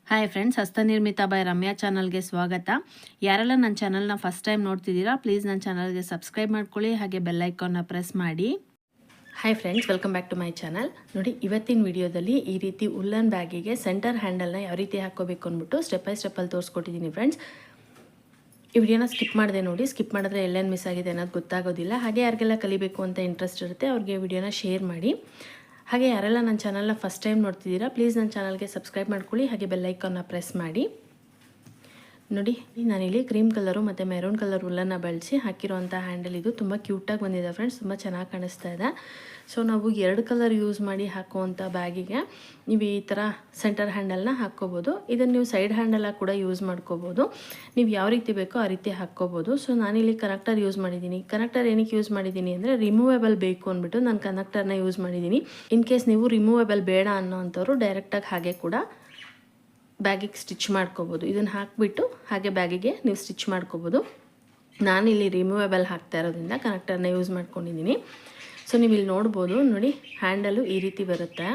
Hi friends, ಹಸ್ತನಿರ್ಮಿತ by Ramya ಚಾನಲ್ಗೆ ಸ್ವಾಗತ. ಯಾರೆಲ್ಲ ನನ್ನ ಚಾನಲ್ನ ಫಸ್ಟ್ ಟೈಮ್ ನೋಡ್ತಿದ್ದೀರಾ, ಪ್ಲೀಸ್ ನನ್ನ ಚಾನಲ್ಗೆ ಸಬ್ಸ್ಕ್ರೈಬ್ ಮಾಡ್ಕೊಳ್ಳಿ, ಹಾಗೆ ಬೆಲ್ ಐಕಾನ್ನ ಪ್ರೆಸ್ ಮಾಡಿ. Hi friends, welcome back to my channel. ನೋಡಿ, ಇವತ್ತಿನ ವಿಡಿಯೋದಲ್ಲಿ ಈ ರೀತಿ ಉಲ್ಲನ್ ಬ್ಯಾಗಿಗೆ ಸೆಂಟರ್ ಹ್ಯಾಂಡಲ್ನ ಯಾವ ರೀತಿ ಹಾಕ್ಕೋಬೇಕು ಅಂದ್ಬಿಟ್ಟು ಸ್ಟೆಪ್ ಬೈ ಸ್ಟೆಪ್ಪಲ್ಲಿ ತೋರಿಸ್ಕೊಟ್ಟಿದ್ದೀನಿ ಫ್ರೆಂಡ್ಸ್. ಈ ವಿಡಿಯೋನ ಸ್ಕಿಪ್ ಮಾಡಿದೆ ನೋಡಿ. ಸ್ಕಿಪ್ ಮಾಡಿದ್ರೆ ಎಲ್ಲೇನು ಮಿಸ್ ಆಗಿದೆ ಅನ್ನೋದು ಗೊತ್ತಾಗೋದಿಲ್ಲ. ಹಾಗೆ ಯಾರಿಗೆಲ್ಲ ಕಲಿಬೇಕು ಅಂತ ಇಂಟ್ರೆಸ್ಟ್ ಇರುತ್ತೆ ಅವ್ರಿಗೆ ವಿಡಿಯೋನ ಶೇರ್ ಮಾಡಿ. ಹಾಗೆ ಯಾರೆಲ್ಲ ನನ್ನ ಚಾನಲ್ನ ಫಸ್ಟ್ ಟೈಮ್ ನೋಡ್ತಿದ್ದೀರಾ, ಪ್ಲೀಸ್ ನನ್ನ ಚಾನಲ್ಗೆ ಸಬ್ಸ್ಕ್ರೈಬ್ ಮಾಡ್ಕೊಳ್ಳಿ, ಹಾಗೆ ಬೆಲ್ ಐಕಾನ್ನ ಪ್ರೆಸ್ ಮಾಡಿ. ನೋಡಿ, ನಾನಿಲ್ಲಿ ಕ್ರೀಮ್ ಕಲರು ಮತ್ತು ಮೆರೂನ್ ಕಲರ್ ಉಲ್ಲನ್ನು ಬಳಸಿ ಹಾಕಿರೋಂಥ ಹ್ಯಾಂಡಲ್ ಇದು ತುಂಬ ಕ್ಯೂಟಾಗಿ ಬಂದಿದೆ ಫ್ರೆಂಡ್ಸ್, ತುಂಬ ಚೆನ್ನಾಗಿ ಕಾಣಿಸ್ತಾ ಇದೆ. ಸೊ ನಾವು ಎರಡು ಕಲರ್ ಯೂಸ್ ಮಾಡಿ ಹಾಕುವಂಥ ಬ್ಯಾಗಿಗೆ ನೀವು ಈ ಥರ ಸೆಂಟರ್ ಹ್ಯಾಂಡಲ್ನ ಹಾಕ್ಕೋಬೋದು. ಇದನ್ನು ನೀವು ಸೈಡ್ ಹ್ಯಾಂಡಲಾಗಿ ಕೂಡ ಯೂಸ್ ಮಾಡ್ಕೋಬೋದು. ನೀವು ಯಾವ ರೀತಿ ಬೇಕೋ ಆ ರೀತಿ ಹಾಕ್ಕೋಬೋದು. ಸೊ ನಾನಿಲ್ಲಿ ಕನೆಕ್ಟರ್ ಯೂಸ್ ಮಾಡಿದ್ದೀನಿ. ಕನೆಕ್ಟರ್ ಏನಕ್ಕೆ ಯೂಸ್ ಮಾಡಿದ್ದೀನಿ ಅಂದರೆ ರಿಮೂವೇಬಲ್ ಬೇಕು ಅಂದ್ಬಿಟ್ಟು ನಾನು ಕನೆಕ್ಟರ್ನ ಯೂಸ್ ಮಾಡಿದ್ದೀನಿ. ಇನ್ ಕೇಸ್ ನೀವು ರಿಮೂವೇಬಲ್ ಬೇಡ ಅನ್ನೋ ಅಂಥವ್ರು ಡೈರೆಕ್ಟಾಗಿ ಹಾಗೆ ಕೂಡ ಬ್ಯಾಗಿಗೆ ಸ್ಟಿಚ್ ಮಾಡ್ಕೋಬೋದು. ಇದನ್ನು ಹಾಕಿಬಿಟ್ಟು ಹಾಗೆ ಬ್ಯಾಗಿಗೆ ನೀವು ಸ್ಟಿಚ್ ಮಾಡ್ಕೋಬೋದು. ನಾನಿಲ್ಲಿ ರಿಮೂವೇಬಲ್ ಹಾಕ್ತಾ ಇರೋದ್ರಿಂದ ಕನೆಕ್ಟರ್ನ ಯೂಸ್ ಮಾಡ್ಕೊಂಡಿದ್ದೀನಿ. ಸೊ ನೀವು ಇಲ್ಲಿ ನೋಡ್ಬೋದು, ನೋಡಿ ಹ್ಯಾಂಡಲು ಈ ರೀತಿ ಬರುತ್ತೆ.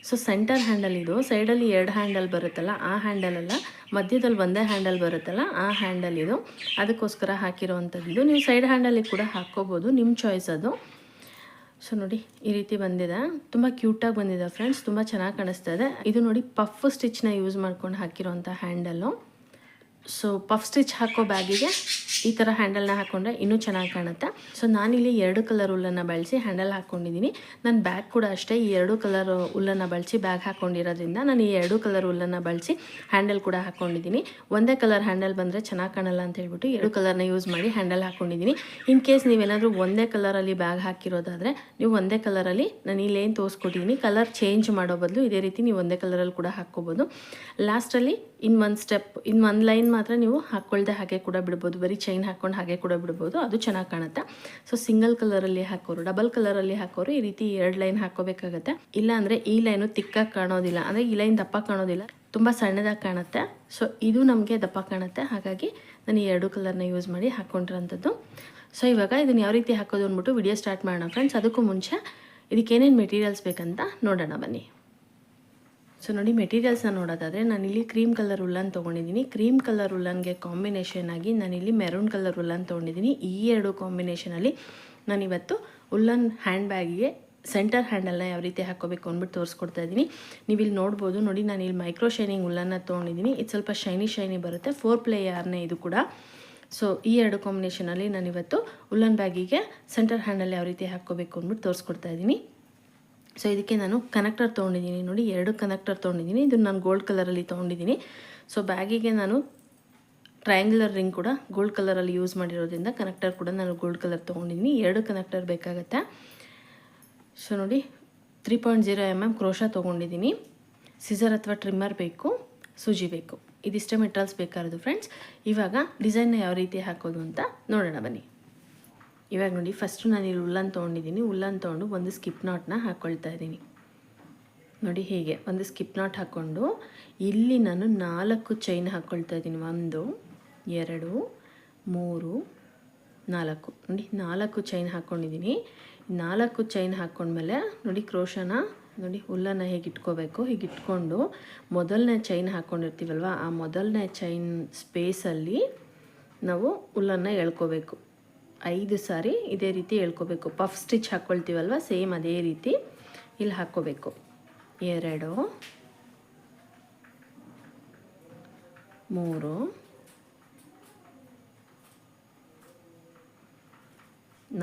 ಸೊ ಸೆಂಟರ್ ಹ್ಯಾಂಡಲ್ ಇದು. ಸೈಡಲ್ಲಿ ಎರಡು ಹ್ಯಾಂಡಲ್ ಬರುತ್ತಲ್ಲ ಆ ಹ್ಯಾಂಡಲಲ್ಲ, ಮಧ್ಯದಲ್ಲಿ ಒಂದೇ ಹ್ಯಾಂಡಲ್ ಬರುತ್ತಲ್ಲ ಆ ಹ್ಯಾಂಡಲ್ ಇದು. ಅದಕ್ಕೋಸ್ಕರ ಹಾಕಿರೋವಂಥದ್ದು. ನೀವು ಸೈಡ್ ಹ್ಯಾಂಡಲಿಗೆ ಕೂಡ ಹಾಕ್ಕೋಬೋದು, ನಿಮ್ಮ ಚಾಯ್ಸ್ ಅದು. ಸೊ ನೋಡಿ, ಈ ರೀತಿ ಬಂದಿದೆ, ತುಂಬ ಕ್ಯೂಟಾಗಿ ಬಂದಿದೆ ಫ್ರೆಂಡ್ಸ್, ತುಂಬ ಚೆನ್ನಾಗಿ ಕಾಣಿಸ್ತಾ ಇದೆ. ಇದು ನೋಡಿ ಪಫ್ ಸ್ಟಿಚ್ನ ಯೂಸ್ ಮಾಡ್ಕೊಂಡು ಹಾಕಿರೋಂಥ ಹ್ಯಾಂಡಲ್ಲು. ಸೊ ಪಫ್ ಸ್ಟಿಚ್ ಹಾಕೋ ಬ್ಯಾಗಿಗೆ ಈ ಥರ ಹ್ಯಾಂಡಲ್ನ ಹಾಕ್ಕೊಂಡ್ರೆ ಇನ್ನೂ ಚೆನ್ನಾಗಿ ಕಾಣುತ್ತೆ. ಸೊ ನಾನಿಲ್ಲಿ ಎರಡು ಕಲರ್ ಉಲ್ಲನ್ನು ಬಳಸಿ ಹ್ಯಾಂಡಲ್ ಹಾಕ್ಕೊಂಡಿದ್ದೀನಿ. ನನ್ನ ಬ್ಯಾಗ್ ಕೂಡ ಅಷ್ಟೇ ಈ ಎರಡು ಕಲರ್ ಉಲ್ಲನ್ನು ಬಳಸಿ ಬ್ಯಾಗ್ ಹಾಕ್ಕೊಂಡಿರೋದ್ರಿಂದ ನಾನು ಈ ಎರಡು ಕಲರ್ ಉಲ್ಲನ್ನು ಬಳಸಿ ಹ್ಯಾಂಡಲ್ ಕೂಡ ಹಾಕ್ಕೊಂಡಿದ್ದೀನಿ. ಒಂದೇ ಕಲರ್ ಹ್ಯಾಂಡಲ್ ಬಂದರೆ ಚೆನ್ನಾಗಿ ಕಾಣಲ್ಲ ಅಂತ ಹೇಳ್ಬಿಟ್ಟು ಎರಡು ಕಲರ್ನ ಯೂಸ್ ಮಾಡಿ ಹ್ಯಾಂಡಲ್ ಹಾಕ್ಕೊಂಡಿದ್ದೀನಿ. ಇನ್ ಕೇಸ್ ನೀವೇನಾದರೂ ಒಂದೇ ಕಲರಲ್ಲಿ ಬ್ಯಾಗ್ ಹಾಕಿರೋದಾದರೆ ನೀವು ಒಂದೇ ಕಲರಲ್ಲಿ ನಾನು ಇಲ್ಲೇನು ತೋರಿಸ್ಕೊಟ್ಟಿದ್ದೀನಿ ಕಲರ್ ಚೇಂಜ್ ಮಾಡೋ ಬದಲು ಇದೇ ರೀತಿ ನೀವು ಒಂದೇ ಕಲರಲ್ಲಿ ಕೂಡ ಹಾಕ್ಕೋಬೋದು. ಲಾಸ್ಟಲ್ಲಿ ಒಂದು ಲೈನ್ ಮಾತ್ರ ನೀವು ಹಾಕ್ಕೊಳ್ದೆ ಹಾಗೆ ಕೂಡ ಬಿಡ್ಬೋದು. ಬರೀ ಚೈನ್ ಹಾಕ್ಕೊಂಡು ಹಾಗೆ ಕೂಡ ಬಿಡ್ಬೋದು, ಅದು ಚೆನ್ನಾಗಿ ಕಾಣುತ್ತೆ. ಸೊ ಸಿಂಗಲ್ ಕಲರಲ್ಲಿ ಹಾಕೋರು, ಡಬಲ್ ಕಲರಲ್ಲಿ ಹಾಕೋರು ಈ ರೀತಿ ಎರಡು ಲೈನ್ ಹಾಕೋಬೇಕಾಗತ್ತೆ. ಇಲ್ಲ ಅಂದರೆ ಈ ಲೈನು ತಿಕ್ಕಾಗಿ ಕಾಣೋದಿಲ್ಲ, ಅಂದರೆ ಈ ಲೈನ್ ದಪ್ಪ ಕಾಣೋದಿಲ್ಲ, ತುಂಬ ಸಣ್ಣದಾಗಿ ಕಾಣುತ್ತೆ. ಸೊ ಇದು ನಮಗೆ ದಪ್ಪ ಕಾಣುತ್ತೆ, ಹಾಗಾಗಿ ನಾನು ಈ ಎರಡು ಕಲರ್ನ ಯೂಸ್ ಮಾಡಿ ಹಾಕ್ಕೊಂಡಿರೋಂಥದ್ದು. ಸೊ ಇವಾಗ ಇದನ್ನು ಯಾವ ರೀತಿ ಹಾಕೋದು ಅಂದ್ಬಿಟ್ಟು ವಿಡಿಯೋ ಸ್ಟಾರ್ಟ್ ಮಾಡೋಣ ಫ್ರೆಂಡ್ಸ್. ಅದಕ್ಕೂ ಮುಂಚೆ ಇದಕ್ಕೇನೇನು ಮೆಟೀರಿಯಲ್ಸ್ ಬೇಕಂತ ನೋಡೋಣ ಬನ್ನಿ. ಸೊ ನೋಡಿ, ಮೆಟೀರಿಯಲ್ಸ್ನ ನೋಡೋದಾದರೆ ನಾನಿಲ್ಲಿ ಕ್ರೀಮ್ ಕಲರ್ ಉಲ್ಲನ್ ತೊಗೊಂಡಿದ್ದೀನಿ. ಕ್ರೀಮ್ ಕಲರ್ ಉಲ್ಲನ್ಗೆ ಕಾಂಬಿನೇಷನ್ ಆಗಿ ನಾನಿಲ್ಲಿ ಮೆರೂನ್ ಕಲರ್ ಉಲ್ಲನ್ ತೊಗೊಂಡಿದ್ದೀನಿ. ಈ ಎರಡು ಕಾಂಬಿನೇಷನಲ್ಲಿ ನಾನಿವತ್ತು ಉಲ್ಲನ್ ಹ್ಯಾಂಡ್ ಬ್ಯಾಗಿಗೆ ಸೆಂಟರ್ ಹ್ಯಾಂಡಲ್ನ ಯಾವ ರೀತಿ ಹಾಕೋಬೇಕು ಅಂದ್ಬಿಟ್ಟು ತೋರಿಸ್ಕೊಡ್ತಾ ಇದ್ದೀನಿ. ನೀವು ಇಲ್ಲಿ ನೋಡ್ಬೋದು, ನೋಡಿ ನಾನಿಲ್ಲಿ ಮೈಕ್ರೋ ಶೈನಿಂಗ್ ಉಲ್ಲನ್ನ ತೊಗೊಂಡಿದ್ದೀನಿ. ಇದು ಸ್ವಲ್ಪ ಶೈನಿ ಬರುತ್ತೆ, 4 ಪ್ಲೇ ಯಾರ್ನೇ ಇದು ಕೂಡ. ಸೊ ಈ ಎರಡು ಕಾಂಬಿನೇಷನಲ್ಲಿ ನಾನಿವತ್ತು ಉಲ್ಲನ್ ಬ್ಯಾಗಿಗೆ ಸೆಂಟರ್ ಹ್ಯಾಂಡಲ್ ಯಾವ ರೀತಿ ಹಾಕ್ಕೋಬೇಕು ಅಂದ್ಬಿಟ್ಟು ತೋರಿಸ್ಕೊಡ್ತಾ ಇದ್ದೀನಿ. ಸೊ ಇದಕ್ಕೆ ನಾನು ಕನೆಕ್ಟರ್ ತೊಗೊಂಡಿದ್ದೀನಿ. ನೋಡಿ, ಎರಡು ಕನೆಕ್ಟರ್ ತೊಗೊಂಡಿದ್ದೀನಿ. ಇದನ್ನು ನಾನು ಗೋಲ್ಡ್ ಕಲರಲ್ಲಿ ತೊಗೊಂಡಿದ್ದೀನಿ. ಸೊ ಬ್ಯಾಗಿಗೆ ನಾನು ಟ್ರಯಾಂಗ್ಯುಲರ್ ರಿಂಗ್ ಕೂಡ ಗೋಲ್ಡ್ ಕಲರಲ್ಲಿ ಯೂಸ್ ಮಾಡಿರೋದ್ರಿಂದ ಕನೆಕ್ಟರ್ ಕೂಡ ನಾನು ಗೋಲ್ಡ್ ಕಲರ್ ತೊಗೊಂಡಿದ್ದೀನಿ. ಎರಡು ಕನೆಕ್ಟರ್ ಬೇಕಾಗುತ್ತೆ. ಸೊ ನೋಡಿ, 3.0 mm ಕ್ರೋಶಾ ತೊಗೊಂಡಿದ್ದೀನಿ. ಸಿಸರ್ ಅಥವಾ ಟ್ರಿಮ್ಮರ್ ಬೇಕು, ಸೂಜಿ ಬೇಕು, ಇದಿಷ್ಟೇ ಮೆಟೀರಿಯಲ್ಸ್ ಬೇಕಾಗಿರೋದು ಫ್ರೆಂಡ್ಸ್. ಇವಾಗ ಡಿಸೈನ್ನ ಯಾವ ರೀತಿ ಹಾಕೋದು ಅಂತ ನೋಡೋಣ ಬನ್ನಿ. ಇವಾಗ ನೋಡಿ, ಫಸ್ಟು ನಾನು ಇಲ್ಲಿ ಉಲ್ಲನ್ ತೊಗೊಂಡಿದ್ದೀನಿ. ಉಲ್ಲನ್ ತೊಗೊಂಡು ಒಂದು ಸ್ಕಿಪ್ ನಾಟ್ನ ಹಾಕ್ಕೊಳ್ತಾ ಇದ್ದೀನಿ. ನೋಡಿ, ಹೀಗೆ ಒಂದು ಸ್ಕಿಪ್ ನಾಟ್ ಹಾಕ್ಕೊಂಡು ಇಲ್ಲಿ ನಾನು 4 ಚೈನ್ ಹಾಕ್ಕೊಳ್ತಾ ಇದ್ದೀನಿ. 1 2 3 4. ನೋಡಿ, 4 ಚೈನ್ ಹಾಕ್ಕೊಂಡಿದ್ದೀನಿ. 4 ಚೈನ್ ಹಾಕ್ಕೊಂಡ್ಮೇಲೆ ನೋಡಿ, ಕ್ರೋಶನ ನೋಡಿ ಉಲ್ಲನ್ನ ಹೇಗೆ ಇಟ್ಕೋಬೇಕು, ಹೀಗೆ ಇಟ್ಕೊಂಡು ಮೊದಲನೇ ಚೈನ್ ಹಾಕ್ಕೊಂಡಿರ್ತೀವಲ್ವ, ಆ ಮೊದಲನೇ ಚೈನ್ ಸ್ಪೇಸಲ್ಲಿ ನಾವು ಉಲ್ಲನ್ನ ಎಳ್ಕೋಬೇಕು. 5 ಸಾರಿ ಇದೇ ರೀತಿ ಎಳ್ಕೋಬೇಕು. ಪಫ್ ಸ್ಟಿಚ್ ಹಾಕ್ಕೊಳ್ತೀವಲ್ವ, ಸೇಮ್ ಅದೇ ರೀತಿ ಇಲ್ಲಿ ಹಾಕ್ಕೋಬೇಕು. 2 3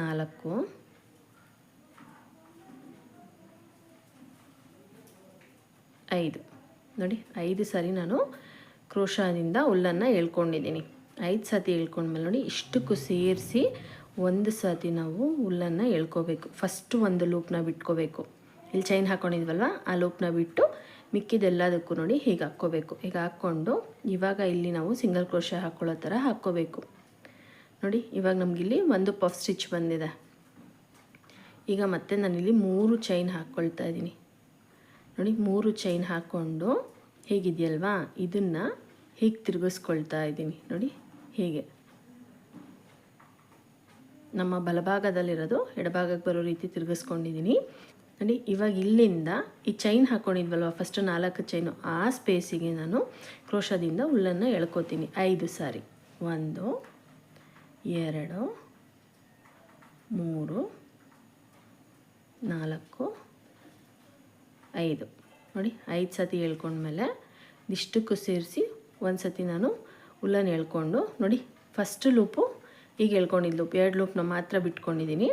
4 5. ನೋಡಿ, 5 ಸಾರಿ ನಾನು ಕ್ರೋಶಾದಿಂದ ಉಲ್ಲನ್ನು ಎಳ್ಕೊಂಡಿದ್ದೀನಿ. 5 ಸತಿ ಎಳ್ಕೊಂಡ್ಮೇಲೆ ನೋಡಿ, ಇಷ್ಟಕ್ಕೂ ಸೇರಿಸಿ ಒಂದು ಸತಿ ನಾವು ಉಲ್ಲನ್ನು ಎಳ್ಕೋಬೇಕು. ಫಸ್ಟು ಒಂದು ಲೂಪ್ನ ಬಿಟ್ಕೋಬೇಕು. ಇಲ್ಲಿ ಚೈನ್ ಹಾಕ್ಕೊಂಡಿದ್ವಲ್ವ, ಆ ಲೂಪ್ನ ಬಿಟ್ಟು ಮಿಕ್ಕಿದೆಲ್ಲದಕ್ಕೂ ನೋಡಿ ಹೀಗೆ ಹಾಕ್ಕೋಬೇಕು. ಹೀಗೆ ಹಾಕ್ಕೊಂಡು ಇವಾಗ ಇಲ್ಲಿ ನಾವು ಸಿಂಗಲ್ ಕ್ರೋಶಾ ಹಾಕ್ಕೊಳ್ಳೋ ಥರ ಹಾಕ್ಕೋಬೇಕು. ನೋಡಿ, ಇವಾಗ ನಮಗಿಲ್ಲಿ ಒಂದು ಪಫ್ ಸ್ಟಿಚ್ ಬಂದಿದೆ. ಈಗ ಮತ್ತೆ ನಾನಿಲ್ಲಿ 3 ಚೈನ್ ಹಾಕ್ಕೊಳ್ತಾ ಇದ್ದೀನಿ. ನೋಡಿ, 3 ಚೈನ್ ಹಾಕ್ಕೊಂಡು ಹೇಗಿದೆಯಲ್ವಾ, ಇದನ್ನು ಹೀಗೆ ತಿರುಗಿಸ್ಕೊಳ್ತಾ ಇದ್ದೀನಿ. ನೋಡಿ, ಹೀಗೆ ನಮ್ಮ ಬಲಭಾಗದಲ್ಲಿರೋದು ಎಡಭಾಗಕ್ಕೆ ಬರೋ ರೀತಿ ತಿರುಗಿಸ್ಕೊಂಡಿದ್ದೀನಿ. ನೋಡಿ. ಇವಾಗ ಇಲ್ಲಿಂದ ಈ ಚೈನ್ ಹಾಕ್ಕೊಂಡಿದ್ವಲ್ವ ಫಸ್ಟ್ 4 ಚೈನು, ಆ ಸ್ಪೇಸಿಗೆ ನಾನು ಕ್ರೋಶದಿಂದ ಹುಲ್ಲನ್ನು ಎಳ್ಕೊತೀನಿ 5 ಸಾರಿ. 1 2 3 4 5 ನೋಡಿ. 5 ಸತಿ ಎಳ್ಕೊಂಡ್ಮೇಲೆ ಇಷ್ಟಕ್ಕೂ ಸೇರಿಸಿ ಒಂದು ಸತಿ ನಾನು ಹುಲ್ಲನ್ನು ಎಳ್ಕೊಂಡು ನೋಡಿ. ಫಸ್ಟ್ ಲೂಪು ಈಗ ಎಳ್ಕೊಂಡಿದ್ದು ಲೂಪ್, 2 ಲೂಪ್ನ ಮಾತ್ರ ಬಿಟ್ಕೊಂಡಿದ್ದೀನಿ.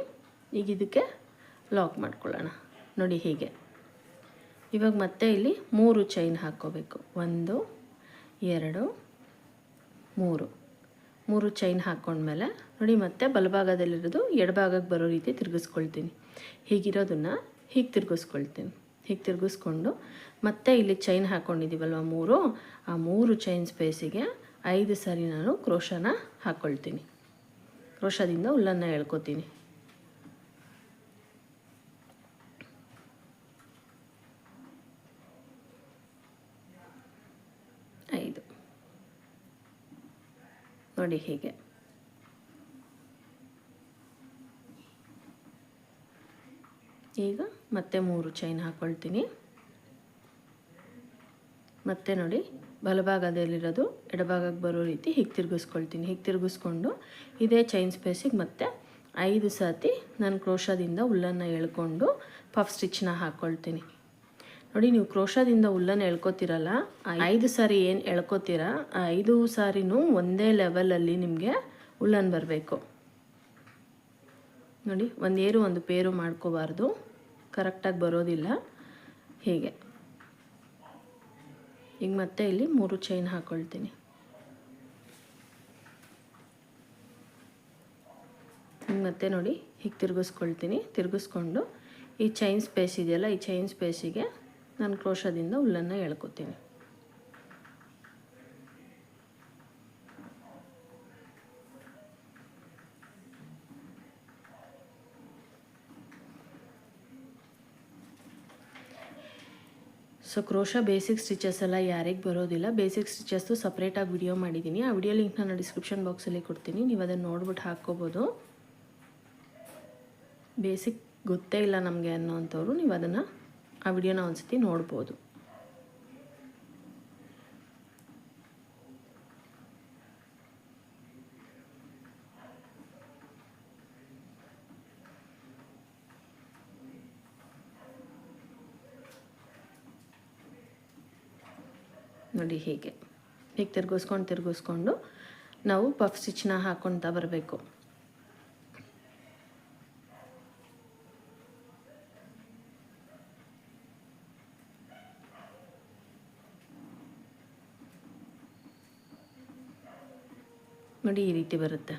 ಈಗ ಇದಕ್ಕೆ ಲಾಕ್ ಮಾಡ್ಕೊಳ್ಳೋಣ ನೋಡಿ ಹೀಗೆ. ಇವಾಗ ಮತ್ತೆ ಇಲ್ಲಿ 3 ಚೈನ್ ಹಾಕ್ಕೋಬೇಕು. 1 2 3 ಚೈನ್ ಹಾಕ್ಕೊಂಡ್ಮೇಲೆ ನೋಡಿ ಮತ್ತೆ ಬಲಭಾಗದಲ್ಲಿರೋದು ಎಡಭಾಗಕ್ಕೆ ಬರೋ ರೀತಿ ತಿರುಗಿಸ್ಕೊಳ್ತೀನಿ. ಹೀಗಿರೋದನ್ನು ಹೀಗೆ ತಿರುಗಿಸ್ಕೊಳ್ತೀನಿ. ಹೀಗೆ ತಿರುಗಿಸ್ಕೊಂಡು ಮತ್ತೆ ಇಲ್ಲಿ ಚೈನ್ ಹಾಕ್ಕೊಂಡಿದ್ದೀವಲ್ವ 3, ಆ 3 ಚೈನ್ ಸ್ಪೇಸಿಗೆ 5 ಸಾರಿ ನಾನು ಕ್ರೋಶನ ಹಾಕ್ಕೊಳ್ತೀನಿ. ಕ್ರೋಶದಿಂದ ಹುಲ್ಲನ್ನು ಎಳ್ಕೊತೀನಿ. ನೋಡಿ ಹೀಗೆ. ಈಗ ಮತ್ತೆ 3 ಚೈನ್ ಹಾಕ್ಕೊಳ್ತೀನಿ. ಮತ್ತೆ ನೋಡಿ ಬಲಭಾಗದಲ್ಲಿರೋದು ಎಡಭಾಗಕ್ಕೆ ಬರೋ ರೀತಿ ಹೀಗೆ ತಿರುಗಿಸ್ಕೊಳ್ತೀನಿ. ಹೀಗೆ ತಿರುಗಿಸ್ಕೊಂಡು ಇದೇ ಚೈನ್ ಸ್ಪೇಸಿಗೆ ಮತ್ತೆ 5 ಸತಿ ನಾನು ಕ್ರೋಶದಿಂದ ಹುಲ್ಲನ್ನು ಎಳ್ಕೊಂಡು ಪಫ್ ಸ್ಟಿಚ್ನ ಹಾಕ್ಕೊಳ್ತೀನಿ. ನೋಡಿ, ನೀವು ಕ್ರೋಶದಿಂದ ಹುಲ್ಲನ್ನು ಎಳ್ಕೊತೀರಲ್ಲ, 5 ಸಾರಿ ಏನು ಎಳ್ಕೊತೀರ ಆ 5 ಸಾರಿನೂ ಒಂದೇ ಲೆವೆಲಲ್ಲಿ ನಿಮಗೆ ಹುಲ್ಲನ್ನು ಬರಬೇಕು ನೋಡಿ. ಒಂದು ಏರು ಒಂದು ಪೇರು ಮಾಡ್ಕೋಬಾರ್ದು, ಕರೆಕ್ಟಾಗಿ ಬರೋದಿಲ್ಲ. ಹೀಗೆ ಈಗ ಮತ್ತೆ ಇಲ್ಲಿ 3 ಚೈನ್ ಹಾಕ್ಕೊಳ್ತೀನಿ. ಮತ್ತೆ ನೋಡಿ ಹೀಗೆ ತಿರುಗಿಸ್ಕೊಳ್ತೀನಿ. ತಿರುಗಿಸ್ಕೊಂಡು ಈ ಚೈನ್ ಸ್ಪೇಸ್ ಇದೆಯಲ್ಲ, ಈ ಚೈನ್ ಸ್ಪೇಸಿಗೆ ನಾನು ಕ್ರೋಶದಿಂದ ಹುಲ್ಲನ್ನು ಎಳ್ಕೊತೀನಿ. ಸೊ ಕ್ರೋಶ ಬೇಸಿಕ್ ಸ್ಟಿಚಸ್ ಎಲ್ಲ ಯಾರಿಗೆ ಬರೋದಿಲ್ಲ, ಬೇಸಿಕ್ ಸ್ಟಿಚಸ್ಸು ಸಪ್ರೇಟಾಗಿ ವಿಡಿಯೋ ಮಾಡಿದ್ದೀನಿ. ಆ ವಿಡಿಯೋ ಲಿಂಕ್ ನಾನು ಡಿಸ್ಕ್ರಿಪ್ಷನ್ ಬಾಕ್ಸಲ್ಲಿ ಕೊಡ್ತೀನಿ, ನೀವು ಅದನ್ನು ನೋಡ್ಬಿಟ್ಟು ಹಾಕ್ಕೋಬೋದು. ಬೇಸಿಕ್ ಗೊತ್ತೇ ಇಲ್ಲ ನಮಗೆ ಅನ್ನೋವಂಥವ್ರು ನೀವು ಅದನ್ನು ಆ ವಿಡಿಯೋನ ಒಂದ್ಸತಿ ನೋಡ್ಬೋದು. ನೋಡಿ ಹೀಗೆ ತಿರ್ಗಿಸ್ಕೊಂಡು ನಾವು ಪಫ್ ಸ್ಟಿಚ್ನ ಹಾಕ್ಕೊಳ್ತಾ ಬರಬೇಕು. ನೋಡಿ ಈ ರೀತಿ ಬರುತ್ತೆ,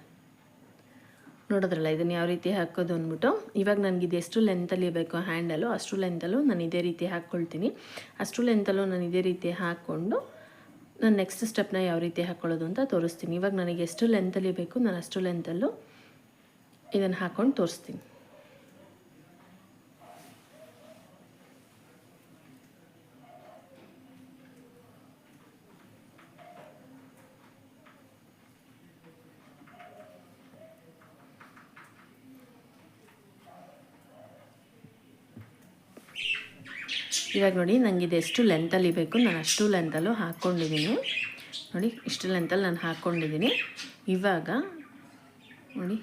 ನೋಡಿದ್ರಲ್ಲ ಇದನ್ನು ಯಾವ ರೀತಿ ಹಾಕೋದು ಅಂದ್ಬಿಟ್ಟು. ಇವಾಗ ನನಗೆ ಇದು ಎಷ್ಟು ಲೆಂತಲ್ಲಿ ಬೇಕು ಹ್ಯಾಂಡಲು, ಅಷ್ಟು ಲೆಂತಲ್ಲೂ ನಾನು ಇದೇ ರೀತಿ ಹಾಕ್ಕೊಳ್ತೀನಿ. ಅಷ್ಟು ಲೆಂತಲ್ಲೂ ನಾನು ಇದೇ ರೀತಿ ಹಾಕ್ಕೊಂಡು ನಾನು ನೆಕ್ಸ್ಟ್ ಸ್ಟೆಪ್ನ ಯಾವ ರೀತಿ ಹಾಕ್ಕೊಳ್ಳೋದು ಅಂತ ತೋರಿಸ್ತೀನಿ. ಇವಾಗ ನನಗೆ ಎಷ್ಟು ಲೆಂತಲ್ಲಿ ಬೇಕು ನಾನು ಅಷ್ಟು ಲೆಂತಲ್ಲೂ ಇದನ್ನು ಹಾಕ್ಕೊಂಡು ತೋರಿಸ್ತೀನಿ. ಇವಾಗ ನೋಡಿ ನನಗೆ ಇದು ಎಷ್ಟು ಲೆಂತಲ್ಲಿ ಬೇಕು ನಾನು ಅಷ್ಟು ಲೆಂತಲ್ಲೂ ಹಾಕ್ಕೊಂಡಿದ್ದೀನಿ. ನೋಡಿ ಇಷ್ಟು ಲೆಂತಲ್ಲಿ ನಾನು ಹಾಕ್ಕೊಂಡಿದ್ದೀನಿ. ಇವಾಗ ನೋಡಿ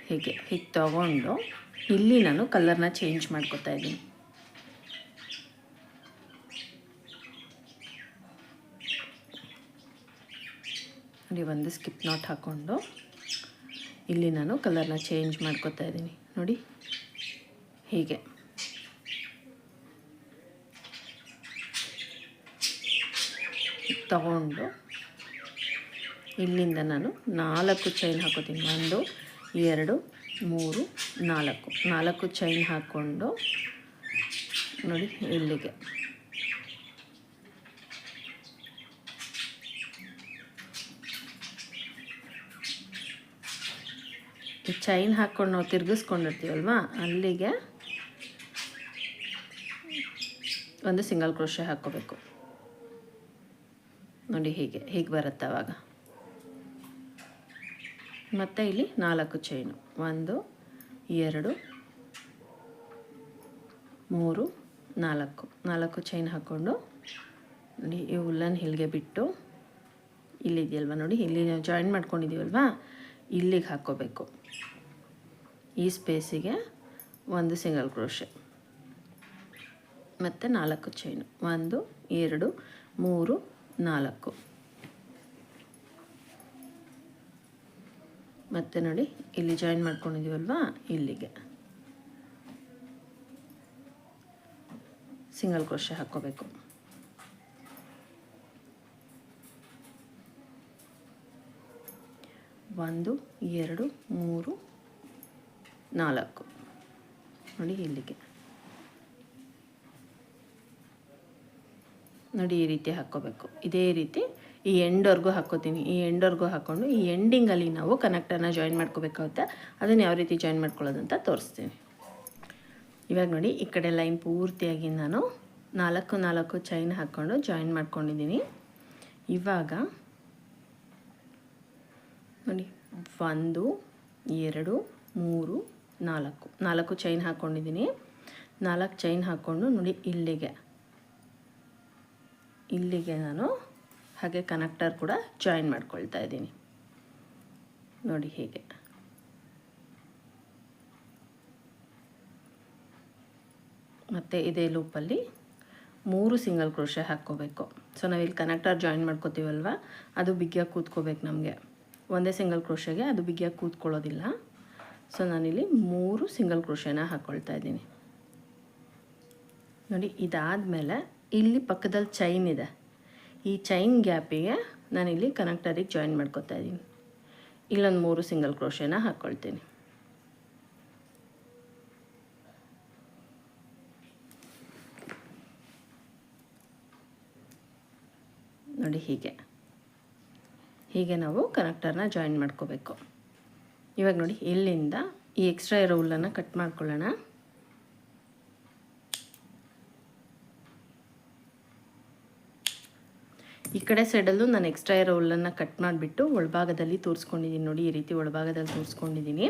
ಹೀಗೆ ತಗೊಂಡು ಇಲ್ಲಿ ನಾನು ಕಲರ್ನ ಚೇಂಜ್ ಮಾಡ್ಕೊತಾ ಇದ್ದೀನಿ. ನೋಡಿ ಒಂದು ಸ್ಕಿಪ್ ನಾಟ್ ಹಾಕ್ಕೊಂಡು ಇಲ್ಲಿ ನಾನು ಕಲರ್ನ ಚೇಂಜ್ ಮಾಡ್ಕೊತಾ ಇದ್ದೀನಿ. ನೋಡಿ ಹೀಗೆ ತಗೊಂಡು ಇಲ್ಲಿಂದ ನಾನು 4 ಚೈನ್ ಹಾಕೋತೀನಿ. 1 2 3 4 ಚೈನ್ ಹಾಕ್ಕೊಂಡು ನೋಡಿ ಇಲ್ಲಿಗೆ ಈ ಚೈನ್ ಹಾಕ್ಕೊಂಡು ನಾವು ತಿರುಗಿಸ್ಕೊಂಡಿರ್ತೀವಲ್ವ ಅಲ್ಲಿಗೆ ಒಂದು ಸಿಂಗಲ್ ಕ್ರೋಶೆ ಹಾಕ್ಕೋಬೇಕು. ನೋಡಿ ಹೀಗೆ ಬರುತ್ತೆ ಆವಾಗ. ಮತ್ತು ಇಲ್ಲಿ 4 ಚೈನು 1 2 3 4 ಚೈನ್ ಹಾಕ್ಕೊಂಡು ನೋಡಿ ಈ ಉಲ್ಲನ್ ಹಿಲ್ಗೆ ಬಿಟ್ಟು ಇಲ್ಲಿದೆಯಲ್ವ ನೋಡಿ, ಇಲ್ಲಿ ನಾವು ಜಾಯಿನ್ ಮಾಡ್ಕೊಂಡಿದ್ದೀವಲ್ವ, ಇಲ್ಲಿಗೆ ಹಾಕ್ಕೋಬೇಕು. ಈ ಸ್ಪೇಸಿಗೆ ಒಂದು ಸಿಂಗಲ್ ಕ್ರೋಶೆ ಮತ್ತು 4 ಚೈನು, 1 2 3 4. ಮತ್ತು ನೋಡಿ ಇಲ್ಲಿ ಜಾಯಿನ್ ಮಾಡ್ಕೊಂಡಿದ್ದೀವಲ್ವ, ಇಲ್ಲಿಗೆ ಸಿಂಗಲ್ ಕ್ರೋಶೆ ಹಾಕ್ಕೋಬೇಕು. 1 2 3 4 ನೋಡಿ ಇಲ್ಲಿಗೆ ನೋಡಿ ಈ ರೀತಿ ಹಾಕ್ಕೋಬೇಕು. ಇದೇ ರೀತಿ ಈ ಎಂಡ್ವರೆಗೂ ಹಾಕ್ಕೋತೀನಿ. ಈ ಎಂಡ್ವರೆಗೂ ಹಾಕ್ಕೊಂಡು ಈ ಎಂಡಿಂಗಲ್ಲಿ ನಾವು ಕನೆಕ್ಟರ್ನ ಜಾಯಿನ್ ಮಾಡ್ಕೋಬೇಕಾಗುತ್ತೆ. ಅದನ್ನು ಯಾವ ರೀತಿ ಜಾಯಿನ್ ಮಾಡ್ಕೊಳ್ಳೋದಂತ ತೋರಿಸ್ತೀನಿ. ಇವಾಗ ನೋಡಿ ಈ ಕಡೆ ಲೈನ್ ಪೂರ್ತಿಯಾಗಿ ನಾನು 4 ಚೈನ್ ಹಾಕ್ಕೊಂಡು ಜಾಯಿನ್ ಮಾಡ್ಕೊಂಡಿದ್ದೀನಿ. ಇವಾಗ ನೋಡಿ 1 2 3 4 ಚೈನ್ ಹಾಕ್ಕೊಂಡಿದ್ದೀನಿ. 4 ಚೈನ್ ಹಾಕ್ಕೊಂಡು ನೋಡಿ ಇಲ್ಲಿಗೆ ನಾನು ಹಾಗೆ ಕನೆಕ್ಟರ್ ಕೂಡ ಜಾಯಿನ್ ಮಾಡ್ಕೊಳ್ತಾ ಇದ್ದೀನಿ. ನೋಡಿ ಹೀಗೆ ಮತ್ತು ಇದೇ ಲೂಪಲ್ಲಿ 3 ಸಿಂಗಲ್ ಕ್ರೋಶೆ ಹಾಕ್ಕೋಬೇಕು. ಸೊ ನಾವಿಲ್ಲಿ ಕನೆಕ್ಟರ್ ಜಾಯಿನ್ ಮಾಡ್ಕೋತೀವಲ್ವ, ಅದು ಬಿಗಿಯಾಗಿ ಕೂತ್ಕೋಬೇಕು ನಮಗೆ. ಒಂದೇ ಸಿಂಗಲ್ ಕ್ರೋಶೆಗೆ ಅದು ಬಿಗಿಯಾಗಿ ಕೂತ್ಕೊಳ್ಳೋದಿಲ್ಲ. ಸೊ ನಾನಿಲ್ಲಿ 3 ಸಿಂಗಲ್ ಕ್ರೋಶೆನ ಹಾಕ್ಕೊಳ್ತಾ ಇದ್ದೀನಿ. ನೋಡಿ ಇದಾದಮೇಲೆ ಇಲ್ಲಿ ಪಕ್ಕದಲ್ಲಿ ಚೈನ್ ಇದೆ. ಈ ಚೈನ್ ಗ್ಯಾಪಿಗೆ ನಾನಿಲ್ಲಿ ಕನೆಕ್ಟರಿಗೆ ಜಾಯಿನ್ ಮಾಡ್ಕೊತಾ ಇದ್ದೀನಿ. ಇಲ್ಲೊಂದು 3 ಸಿಂಗಲ್ ಕ್ರೋಶೆನ ಹಾಕ್ಕೊಳ್ತೀನಿ. ನೋಡಿ ಹೀಗೆ ನಾವು ಕನೆಕ್ಟರ್ನ ಜಾಯಿನ್ ಮಾಡ್ಕೋಬೇಕು. ಇವಾಗ ನೋಡಿ ಇಲ್ಲಿಂದ ಈ ಎಕ್ಸ್ಟ್ರಾ ಇರೋ ಹುಲ್ಲನ್ನು ಕಟ್ ಮಾಡ್ಕೊಳ್ಳೋಣ. ಈ ಕಡೆ ಸೈಡಲ್ಲೂ ನಾನು ಎಕ್ಸ್ಟ್ರಾ ಇರೋ ಹುಲ್ಲನ್ನು ಕಟ್ ಮಾಡಿಬಿಟ್ಟು ಒಳಭಾಗದಲ್ಲಿ ತೋರಿಸ್ಕೊಂಡಿದ್ದೀನಿ. ನೋಡಿ ಈ ರೀತಿ ಒಳಭಾಗದಲ್ಲಿ ತೋರಿಸ್ಕೊಂಡಿದ್ದೀನಿ.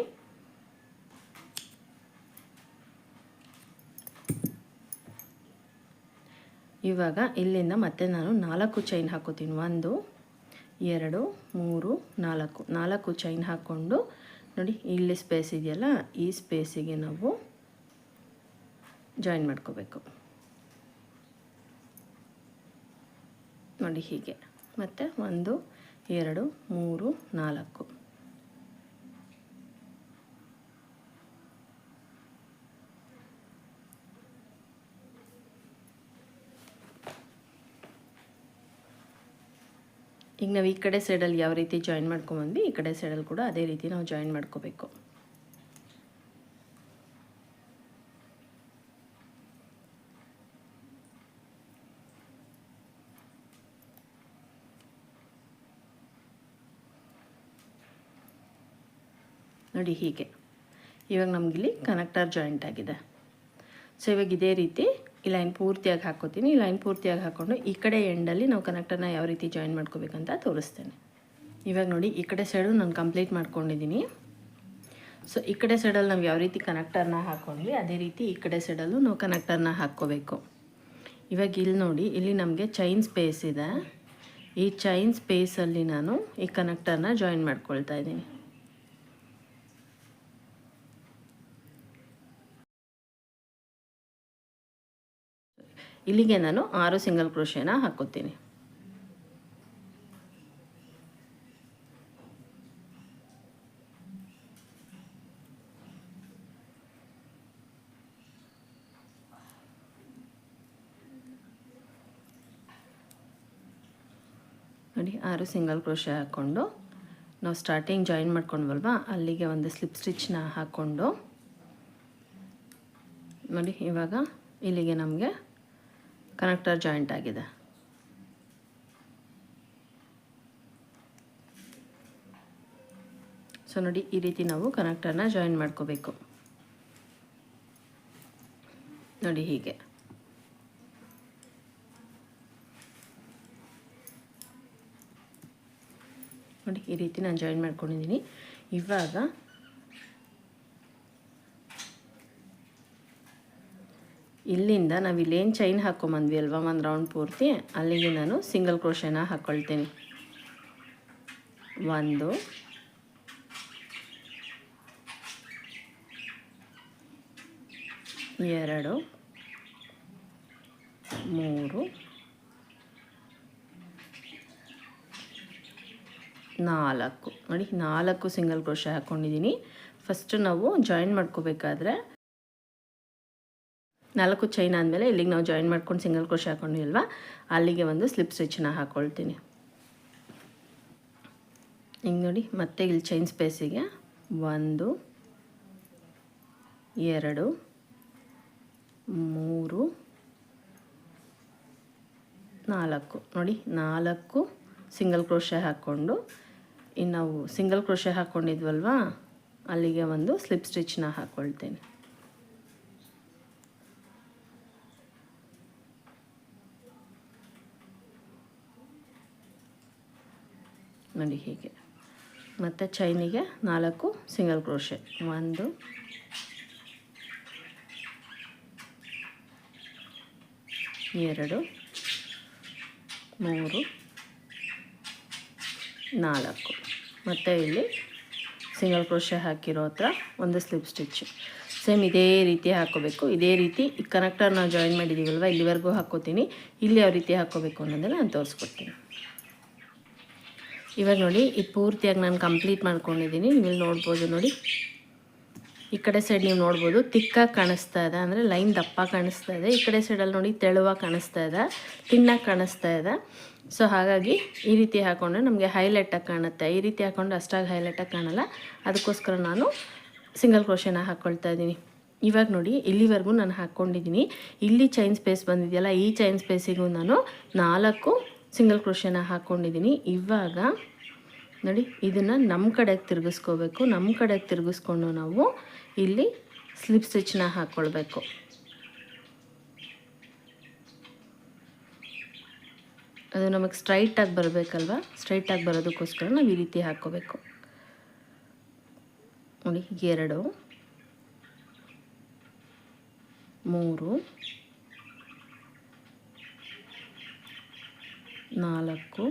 ಇವಾಗ ಇಲ್ಲಿಂದ ಮತ್ತೆ ನಾನು 4 ಚೈನ್ ಹಾಕೋತೀನಿ. 1 2 3 4 ಚೈನ್ ಹಾಕ್ಕೊಂಡು ನೋಡಿ ಇಲ್ಲಿ ಸ್ಪೇಸ್ ಇದೆಯಲ್ಲ, ಈ ಸ್ಪೇಸಿಗೆ ನಾವು ಜಾಯಿನ್ ಮಾಡ್ಕೋಬೇಕು. ನೋಡಿ ಹೀಗೆ ಮತ್ತು 1 2 3 4 ಈಗ ನಾವು ಈ ಕಡೆ ಸೈಡಲ್ಲಿ ಯಾವ ರೀತಿ ಜಾಯಿನ್ ಮಾಡ್ಕೊಂಬಂದ್ವಿ, ಈ ಕಡೆ ಸೈಡಲ್ಲಿ ಕೂಡ ಅದೇ ರೀತಿ ನಾವು ಜಾಯಿನ್ ಮಾಡ್ಕೋಬೇಕು. ನೋಡಿ ಹೀಗೆ ಇವಾಗ ನಮಗಿಲ್ಲಿ ಕನೆಕ್ಟರ್ ಜಾಯಿಂಟ್ ಆಗಿದೆ. ಸೊ ಇವಾಗ ಇದೇ ರೀತಿ ಈ ಲೈನ್ ಪೂರ್ತಿಯಾಗಿ ಹಾಕ್ಕೋತೀನಿ. ಈ ಲೈನ್ ಪೂರ್ತಿಯಾಗಿ ಹಾಕ್ಕೊಂಡು ಈ ಕಡೆ ಎಂಡಲ್ಲಿ ನಾವು ಕನೆಕ್ಟರ್ನ ಯಾವ ರೀತಿ ಜಾಯಿನ್ ಮಾಡ್ಕೋಬೇಕಂತ ತೋರಿಸ್ತೇನೆ. ಇವಾಗ ನೋಡಿ ಈ ಕಡೆ ಸೈಡು ನಾನು ಕಂಪ್ಲೀಟ್ ಮಾಡ್ಕೊಂಡಿದ್ದೀನಿ. ಸೊ ಈ ಕಡೆ ಸೈಡಲ್ಲಿ ನಾವು ಯಾವ ರೀತಿ ಕನೆಕ್ಟರ್ನ ಹಾಕ್ಕೊಂಡ್ವಿ ಅದೇ ರೀತಿ ಈ ಕಡೆ ಸೈಡಲ್ಲೂ ನಾವು ಕನೆಕ್ಟರ್ನ ಹಾಕ್ಕೋಬೇಕು. ಇವಾಗ ಇಲ್ಲಿ ನೋಡಿ ಇಲ್ಲಿ ನಮಗೆ ಚೈನ್ ಸ್ಪೇಸ್ ಇದೆ. ಈ ಚೈನ್ ಸ್ಪೇಸಲ್ಲಿ ನಾನು ಈ ಕನೆಕ್ಟರ್ನ ಜಾಯಿನ್ ಮಾಡ್ಕೊಳ್ತಾ ಇದ್ದೀನಿ. ಇಲ್ಲಿಗೆ ನಾನು 6 ಸಿಂಗಲ್ ಕ್ರೋಶೆನ ಹಾಕೋತೀನಿ. ನೋಡಿ 6 ಸಿಂಗಲ್ ಕ್ರೋಶೆ ಹಾಕ್ಕೊಂಡು ನಾವು ಸ್ಟಾರ್ಟಿಂಗ್ ಜಾಯಿನ್ ಮಾಡ್ಕೊಂಡ್ವಲ್ವಾ, ಅಲ್ಲಿಗೆ ಒಂದು ಸ್ಲಿಪ್ ಸ್ಟಿಚ್ನ ಹಾಕ್ಕೊಂಡು ನೋಡಿ ಇವಾಗ ಇಲ್ಲಿಗೆ ನಮಗೆ ಕನೆಕ್ಟರ್ ಜಾಯಿಂಟ್ ಆಗಿದೆ. ಸೊ ನೋಡಿ ಈ ರೀತಿ ನಾವು ಕನೆಕ್ಟರ್ನ ಜಾಯಿನ್ ಮಾಡ್ಕೋಬೇಕು. ನೋಡಿ ಹೀಗೆ ನೋಡಿ ಈ ರೀತಿ ನಾನು ಜಾಯಿನ್ ಮಾಡ್ಕೊಂಡಿದ್ದೀನಿ. ಇವಾಗ ಇಲ್ಲಿಂದ ನಾವು ಇಲ್ಲೇನು ಚೈನ್ ಹಾಕ್ಕೊಂಬಂದ್ವಿ ಅಲ್ವಾ ಒಂದು ರೌಂಡ್ ಪೂರ್ತಿ, ಅಲ್ಲಿಗೆ ನಾನು ಸಿಂಗಲ್ ಕ್ರೋಶೆನ ಹಾಕ್ಕೊಳ್ತೀನಿ. 1 2 3 4 ನೋಡಿ, 4 ಸಿಂಗಲ್ ಕ್ರೋಶೆ ಹಾಕ್ಕೊಂಡಿದ್ದೀನಿ. ಫಸ್ಟು ನಾವು ಜಾಯಿನ್ ಮಾಡ್ಕೋಬೇಕಾದ್ರೆ 4 ಚೈನ್ ಆದಮೇಲೆ ಇಲ್ಲಿಗೆ ನಾವು ಜಾಯಿನ್ ಮಾಡ್ಕೊಂಡು ಸಿಂಗಲ್ ಕ್ರೋಶೆ ಹಾಕ್ಕೊಂಡಿಲ್ವಾ, ಅಲ್ಲಿಗೆ ಒಂದು ಸ್ಲಿಪ್ ಸ್ಟಿಚ್ಚನ್ನ ಹಾಕ್ಕೊಳ್ತೀನಿ. ಹಿಂಗೆ ನೋಡಿ, ಮತ್ತೆ ಇಲ್ಲಿ ಚೈನ್ ಸ್ಪೇಸಿಗೆ 1 2 3 4 ನೋಡಿ, 4 ಸಿಂಗಲ್ ಕ್ರೋಶೆ ಹಾಕ್ಕೊಂಡು ಇನ್ನು ನಾವು ಸಿಂಗಲ್ ಕ್ರೋಶೆ ಹಾಕ್ಕೊಂಡಿದ್ವಲ್ವಾ, ಅಲ್ಲಿಗೆ ಒಂದು ಸ್ಲಿಪ್ ಸ್ಟಿಚ್ಚನ್ನ ಹಾಕ್ಕೊಳ್ತೇನೆ. ನೋಡಿ ಹೀಗೆ. ಮತ್ತು ಚೈನಿಗೆ 4 ಸಿಂಗಲ್ ಕ್ರೋಶೆ, 1 2 3 4 ಮತ್ತು ಇಲ್ಲಿ ಸಿಂಗಲ್ ಕ್ರೋಶೆ ಹಾಕಿರೋ ಹತ್ರ ಒಂದು ಸ್ಲಿಪ್ ಸ್ಟಿಚ್. ಸೇಮ್ ಇದೇ ರೀತಿ ಹಾಕ್ಕೋಬೇಕು. ಇದೇ ರೀತಿ ಈ ಕನೆಕ್ಟರ್ ನಾವು ಜಾಯಿನ್ ಮಾಡಿದ್ದೀವಲ್ವ, ಇಲ್ಲಿವರೆಗೂ ಹಾಕ್ಕೋತೀನಿ. ಇಲ್ಲಿ ಯಾವ ರೀತಿ ಹಾಕ್ಕೋಬೇಕು ಅನ್ನೋದನ್ನು ನಾನು ತೋರಿಸ್ಕೊಡ್ತೀನಿ. ಇವಾಗ ನೋಡಿ, ಇದು ಪೂರ್ತಿಯಾಗಿ ನಾನು ಕಂಪ್ಲೀಟ್ ಮಾಡ್ಕೊಂಡಿದ್ದೀನಿ. ನೀವು ಇಲ್ಲಿ ನೋಡ್ಬೋದು ನೋಡಿ, ಈ ಕಡೆ ಸೈಡ್ ನೀವು ನೋಡ್ಬೋದು ತಿಕ್ಕಾಗಿ ಕಾಣಿಸ್ತಾ ಇದೆ, ಅಂದರೆ ಲೈನ್ ದಪ್ಪ ಕಾಣಿಸ್ತಾ ಇದೆ. ಈ ಕಡೆ ಸೈಡಲ್ಲಿ ನೋಡಿ ತೆಳುವಾಗಿ ಕಾಣಿಸ್ತಾ ಇದೆ, ತಿನ್ನಾಗಿ ಕಾಣಿಸ್ತಾ ಇದೆ. ಸೊ ಹಾಗಾಗಿ ಈ ರೀತಿ ಹಾಕ್ಕೊಂಡ್ರೆ ನಮಗೆ ಹೈಲೈಟಾಗಿ ಕಾಣುತ್ತೆ. ಈ ರೀತಿ ಹಾಕ್ಕೊಂಡ್ರೆ ಅಷ್ಟಾಗಿ ಹೈಲೈಟಾಗಿ ಕಾಣಲ್ಲ. ಅದಕ್ಕೋಸ್ಕರ ನಾನು ಸಿಂಗಲ್ ಕ್ರೋಶೆನ ಹಾಕ್ಕೊಳ್ತಾ ಇದ್ದೀನಿ. ಇವಾಗ ನೋಡಿ, ಇಲ್ಲಿವರೆಗೂ ನಾನು ಹಾಕ್ಕೊಂಡಿದ್ದೀನಿ. ಇಲ್ಲಿ ಚೈನ್ ಸ್ಪೇಸ್ ಬಂದಿದೆಯಲ್ಲ, ಈ ಚೈನ್ ಸ್ಪೇಸಿಗೂ ನಾನು 4 ಸಿಂಗಲ್ ಕ್ರೋಶೆನ ಹಾಕ್ಕೊಂಡಿದ್ದೀನಿ. ಇವಾಗ ನೋಡಿ, ಇದನ್ನು ನಮ್ಮ ಕಡೆಗೆ ತಿರುಗಿಸ್ಕೋಬೇಕು. ನಮ್ಮ ಕಡೆಗೆ ತಿರುಗಿಸ್ಕೊಂಡು ನಾವು ಇಲ್ಲಿ ಸ್ಲಿಪ್ ಸ್ಟಿಚ್ಚನ್ನ ಹಾಕ್ಕೊಳ್ಬೇಕು. ಅದು ನಮಗೆ ಸ್ಟ್ರೈಟಾಗಿ ಬರಬೇಕಲ್ವ, ಸ್ಟ್ರೈಟಾಗಿ ಬರೋದಕ್ಕೋಸ್ಕರ ನಾವು ಈ ರೀತಿ ಹಾಕ್ಕೋಬೇಕು. ನೋಡಿ, 2 3 4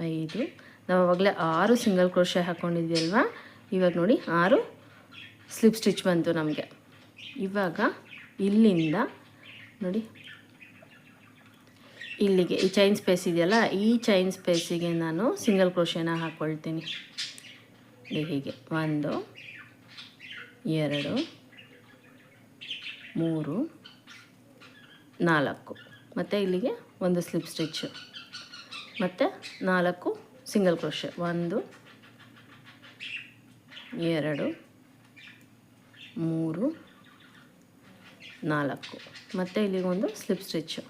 5 ನಾವು ಆವಾಗಲೇ 6 ಸಿಂಗಲ್ ಕ್ರೋಶೆ ಹಾಕ್ಕೊಂಡಿದ್ವಿ ಅಲ್ವಾ. ಇವಾಗ ನೋಡಿ 6 ಸ್ಲಿಪ್ ಸ್ಟಿಚ್ ಬಂತು ನಮಗೆ. ಇವಾಗ ಇಲ್ಲಿಂದ ನೋಡಿ ಇಲ್ಲಿಗೆ ಈ ಚೈನ್ ಸ್ಪೇಸ್ ಇದೆಯಲ್ಲ, ಈ ಚೈನ್ ಸ್ಪೇಸಿಗೆ ನಾನು ಸಿಂಗಲ್ ಕ್ರೋಶೆನ ಹಾಕ್ಕೊಳ್ತೀನಿ. ಹೀಗೆ 1 2 3 4 ಮತ್ತು ಇಲ್ಲಿಗೆ ಒಂದು ಸ್ಲಿಪ್ ಸ್ಟಿಚ್ಚು ಮತ್ತು 4 ಸಿಂಗಲ್ ಕ್ರೋಶೆ, 1 2 3 4 ಮತ್ತು ಇಲ್ಲಿಗೆ ಒಂದು ಸ್ಲಿಪ್ ಸ್ಟಿಚ್ಚು.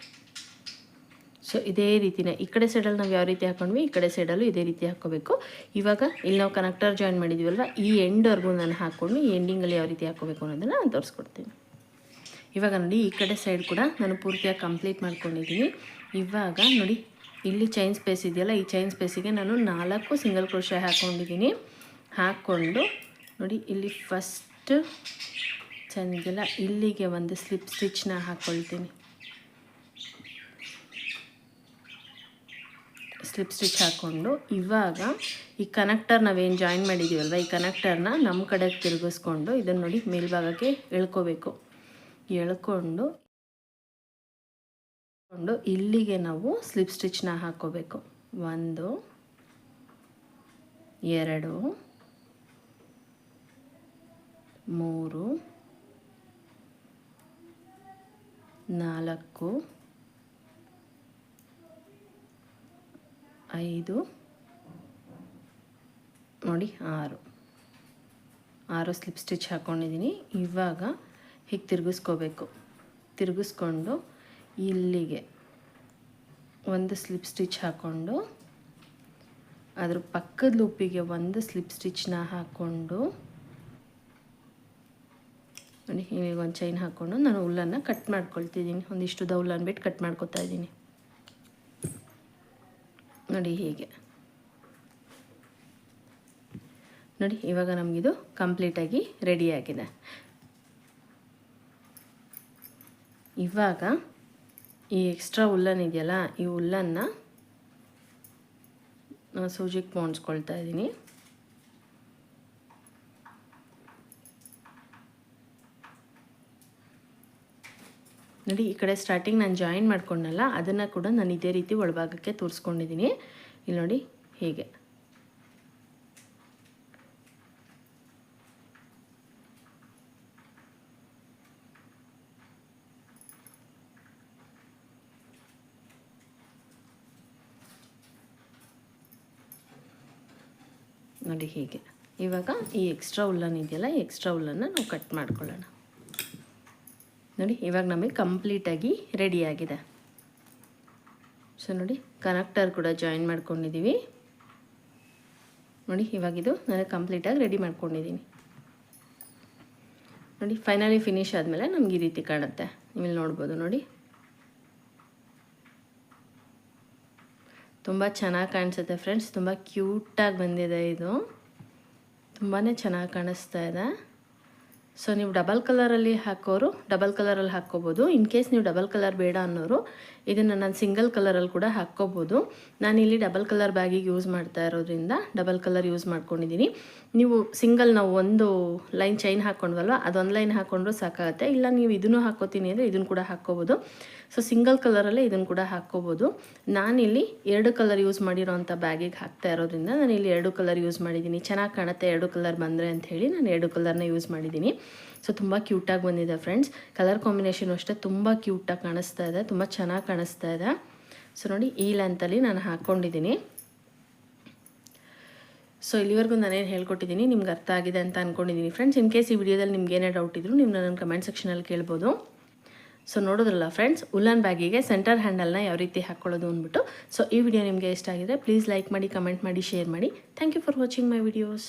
ಸೊ ಇದೇ ರೀತಿನೇ ಈ ಕಡೆ ಸೈಡಲ್ಲಿ ನಾವು ಯಾವ ರೀತಿ ಹಾಕ್ಕೊಂಡ್ವಿ, ಈ ಕಡೆ ಸೈಡಲ್ಲೂ ಇದೇ ರೀತಿ ಹಾಕ್ಕೋಬೇಕು. ಇವಾಗ ಇಲ್ಲಿ ನಾವು ಕನೆಕ್ಟರ್ ಜಾಯಿನ್ ಮಾಡಿದ್ದೀವಲ್ವ, ಈ ಎಂಡ್ವರೆಗೂ ನಾನು ಹಾಕ್ಕೊಂಡು ಈ ಎಂಡಿಂಗಲ್ಲಿ ಯಾವ ರೀತಿ ಹಾಕ್ಕೋಬೇಕು ಅನ್ನೋದನ್ನು ನಾನು ತೋರಿಸ್ಕೊಡ್ತೀನಿ. ಇವಾಗ ನೋಡಿ, ಈ ಕಡೆ ಸೈಡ್ ಕೂಡ ನಾನು ಪೂರ್ತಿಯಾಗಿ ಕಂಪ್ಲೀಟ್ ಮಾಡ್ಕೊಂಡಿದ್ದೀನಿ. ಇವಾಗ ನೋಡಿ, ಇಲ್ಲಿ ಚೈನ್ ಸ್ಪೇಸ್ ಇದೆಯಲ್ಲ, ಈ ಚೈನ್ ಸ್ಪೇಸಿಗೆ ನಾನು 4 ಸಿಂಗಲ್ ಕ್ರೋಶೆ ಹಾಕ್ಕೊಂಡಿದ್ದೀನಿ. ಹಾಕ್ಕೊಂಡು ನೋಡಿ, ಇಲ್ಲಿ ಫಸ್ಟ್ ಚೆಂದಿಲ್ಲ ಇಲ್ಲಿಗೆ ಒಂದು ಸ್ಲಿಪ್ ಸ್ಟಿಚ್ನ ಹಾಕ್ಕೊಳ್ತೀನಿ. ಸ್ಲಿಪ್ ಸ್ಟಿಚ್ ಹಾಕ್ಕೊಂಡು ಇವಾಗ ಈ ಕನೆಕ್ಟರ್ ನಾವೇನು ಜಾಯಿನ್ ಮಾಡಿದ್ದೀವಲ್ವ, ಈ ಕನೆಕ್ಟರ್ನ ನಮ್ಮ ಕಡೆಗೆ ತಿರುಗಿಸ್ಕೊಂಡು ಇದನ್ನು ನೋಡಿ ಮೇಲ್ಭಾಗಕ್ಕೆ ಎಳ್ಕೋಬೇಕು. ಎಳ್ಕೊಂಡು ಇಲ್ಲಿಗೆ ನಾವು ಸ್ಲಿಪ್ ಸ್ಟಿಚ್ನ ಹಾಕ್ಕೋಬೇಕು. 1 2 3 4 5 ನೋಡಿ 6 ಸ್ಲಿಪ್ ಸ್ಟಿಚ್ ಹಾಕ್ಕೊಂಡಿದ್ದೀನಿ. ಇವಾಗ ಹೀಗೆ ತಿರುಗಿಸ್ಕೋಬೇಕು. ತಿರುಗಿಸ್ಕೊಂಡು ಇಲ್ಲಿಗೆ ಒಂದು ಸ್ಲಿಪ್ ಸ್ಟಿಚ್ ಹಾಕ್ಕೊಂಡು ಅದ್ರ ಪಕ್ಕದ ಲೂಪಿಗೆ ಒಂದು ಸ್ಲಿಪ್ ಸ್ಟಿಚ್ನ ಹಾಕ್ಕೊಂಡು ನೋಡಿ, ಇಲ್ಲಿಗೆ ಒಂದು ಚೈನ್ ಹಾಕ್ಕೊಂಡು ನಾನು ಉಲ್ಲನ್ನು ಕಟ್ ಮಾಡ್ಕೊಳ್ತಿದ್ದೀನಿ. ಒಂದಿಷ್ಟು ಉಲ್ಲನ್ನು ಬಿಟ್ಟು ಕಟ್ ಮಾಡ್ಕೊತಾ ಇದ್ದೀನಿ ನೋಡಿ ಹೀಗೆ. ನೋಡಿ, ಇವಾಗ ನಮಗಿದು ಕಂಪ್ಲೀಟಾಗಿ ರೆಡಿಯಾಗಿದೆ. ಇವಾಗ ಈ ಎಕ್ಸ್ಟ್ರಾ ಉಲ್ಲನ್ ಇದೆಯಲ್ಲ, ಈ ಉಲ್ಲನ್ನ ನಾನು ಸೂಜಿಗೆ ಪೋಣಿಸ್ಕೊಳ್ತಾ ಇದ್ದೀನಿ. ನೋಡಿ, ಈ ಕಡೆ ಸ್ಟಾರ್ಟಿಂಗ್ ನಾನು ಜಾಯಿನ್ ಮಾಡ್ಕೊಂಡಲ್ಲ, ಅದನ್ನು ಕೂಡ ನಾನು ಇದೇ ರೀತಿ ಒಳಭಾಗಕ್ಕೆ ತೋರಿಸ್ಕೊಂಡಿದ್ದೀನಿ. ಇಲ್ಲಿ ನೋಡಿ ಹೀಗೆ. ನೋಡಿ ಹೀಗೆ. ಇವಾಗ ಈ ಎಕ್ಸ್ಟ್ರಾ ಉಲ್ಲನ್ ಇದೆಯಲ್ಲ, ಈ ಎಕ್ಸ್ಟ್ರಾ ಉಲ್ಲನ್ನು ನಾವು ಕಟ್ ಮಾಡ್ಕೊಳ್ಳೋಣ. ನೋಡಿ, ಇವಾಗ ನಮಗೆ ಕಂಪ್ಲೀಟಾಗಿ ರೆಡಿಯಾಗಿದೆ. ಸೊ ನೋಡಿ, ಕನೆಕ್ಟರ್ ಕೂಡ ಜಾಯಿನ್ ಮಾಡ್ಕೊಂಡಿದ್ದೀವಿ. ನೋಡಿ, ಇವಾಗಿದು ನಾನು ಕಂಪ್ಲೀಟಾಗಿ ರೆಡಿ ಮಾಡ್ಕೊಂಡಿದ್ದೀನಿ. ನೋಡಿ, ಫೈನಲಿ ಫಿನಿಶ್ ಆದಮೇಲೆ ನಮ್ಗೆ ಈ ರೀತಿ ಕಾಣುತ್ತೆ. ನೀವಿಲ್ಲಿ ನೋಡ್ಬೋದು. ನೋಡಿ, ತುಂಬ ಚೆನ್ನಾಗಿ ಕಾಣಿಸುತ್ತೆ ಫ್ರೆಂಡ್ಸ್. ತುಂಬ ಕ್ಯೂಟಾಗಿ ಬಂದಿದೆ. ಇದು ತುಂಬಾ ಚೆನ್ನಾಗಿ ಕಾಣಿಸ್ತಾ ಇದೆ. ಸೊ ನೀವು ಡಬಲ್ ಕಲರಲ್ಲಿ ಹಾಕೋರು ಡಬಲ್ ಕಲರಲ್ಲಿ ಹಾಕ್ಕೋಬೋದು. ಇನ್ ಕೇಸ್ ನೀವು ಡಬಲ್ ಕಲರ್ ಬೇಡ ಅನ್ನೋರು ಇದನ್ನು ನಾನು ಸಿಂಗಲ್ ಕಲರಲ್ಲಿ ಕೂಡ ಹಾಕ್ಕೋಬೋದು. ನಾನಿಲ್ಲಿ ಡಬಲ್ ಕಲರ್ ಬ್ಯಾಗಿಗೆ ಯೂಸ್ ಮಾಡ್ತಾ ಇರೋದ್ರಿಂದ ಡಬಲ್ ಕಲರ್ ಯೂಸ್ ಮಾಡ್ಕೊಂಡಿದ್ದೀನಿ. ನೀವು ಸಿಂಗಲ್ ನಾವು ಒಂದು ಲೈನ್ ಚೈನ್ ಹಾಕ್ಕೊಂಡ್ವಲ್ವ, ಅದೊಂದು ಲೈನ್ ಹಾಕ್ಕೊಂಡ್ರೂ ಸಾಕಾಗುತ್ತೆ. ಇಲ್ಲ ನೀವು ಇದನ್ನು ಹಾಕ್ಕೋತೀನಿ ಅಂದರೆ ಇದನ್ನು ಕೂಡ ಹಾಕ್ಕೋಬೋದು. ಸೊ ಸಿಂಗಲ್ ಕಲರಲ್ಲೇ ಇದನ್ನು ಕೂಡ ಹಾಕ್ಕೋಬೋದು. ನಾನಿಲ್ಲಿ 2 ಕಲರ್ ಯೂಸ್ ಮಾಡಿರೋಂಥ ಬ್ಯಾಗಿಗೆ ಹಾಕ್ತಾ ಇರೋದ್ರಿಂದ ನಾನಿಲ್ಲಿ 2 ಕಲರ್ ಯೂಸ್ ಮಾಡಿದ್ದೀನಿ. ಚೆನ್ನಾಗಿ ಕಾಣುತ್ತೆ 2 ಕಲರ್ ಬಂದರೆ ಅಂಥೇಳಿ ನಾನು 2 ಕಲರ್ನ ಯೂಸ್ ಮಾಡಿದ್ದೀನಿ. ಸೊ ತುಂಬ ಕ್ಯೂಟಾಗಿ ಬಂದಿದೆ ಫ್ರೆಂಡ್ಸ್. ಕಲರ್ ಕಾಂಬಿನೇಷನ್ ಅಷ್ಟೇ ತುಂಬ ಕ್ಯೂಟಾಗಿ ಕಾಣಿಸ್ತಾ ಇದೆ, ತುಂಬ ಚೆನ್ನಾಗಿ ಕಾಣಿಸ್ತಾ ಇದೆ. ಸೊ ನೋಡಿ, ಈ ಲೆಂತಲ್ಲಿ ನಾನು ಹಾಕ್ಕೊಂಡಿದ್ದೀನಿ. ಸೊ ಇಲ್ಲಿವರೆಗೂ ನಾನೇನು ಹೇಳ್ಕೊಟ್ಟಿದ್ದೀನಿ ನಿಮ್ಗೆ ಅರ್ಥ ಆಗಿದೆ ಅಂತ ಅಂದ್ಕೊಂಡಿದ್ದೀನಿ ಫ್ರೆಂಡ್ಸ್. ಇನ್ ಕೇಸ್ ಈ ವಿಡಿಯೋದಲ್ಲಿ ನಿಮ್ಗೆ ಏನೇ ಡೌಟ್ ಇದ್ದರೂ ನೀವು ನನ್ನ ಕಮೆಂಟ್ ಸೆಕ್ಷನಲ್ಲಿ ಕೇಳ್ಬೋದು. ಸೊ ನೋಡೋದ್ರಲ್ಲ ಫ್ರೆಂಡ್ಸ್, ಉಲ್ಲನ್ ಬ್ಯಾಗಿಗೆ ಸೆಂಟರ್ ಹ್ಯಾಂಡಲ್ನ ಯಾವ ರೀತಿ ಹಾಕ್ಕೊಳ್ಳೋದು ಅಂದ್ಬಿಟ್ಟು. ಸೊ ಈ ವಿಡಿಯೋ ನಿಮಗೆ ಇಷ್ಟ ಆಗಿದೆ ಪ್ಲೀಸ್ ಲೈಕ್ ಮಾಡಿ, ಕಮೆಂಟ್ ಮಾಡಿ, ಶೇರ್ ಮಾಡಿ. Thank you for watching my videos.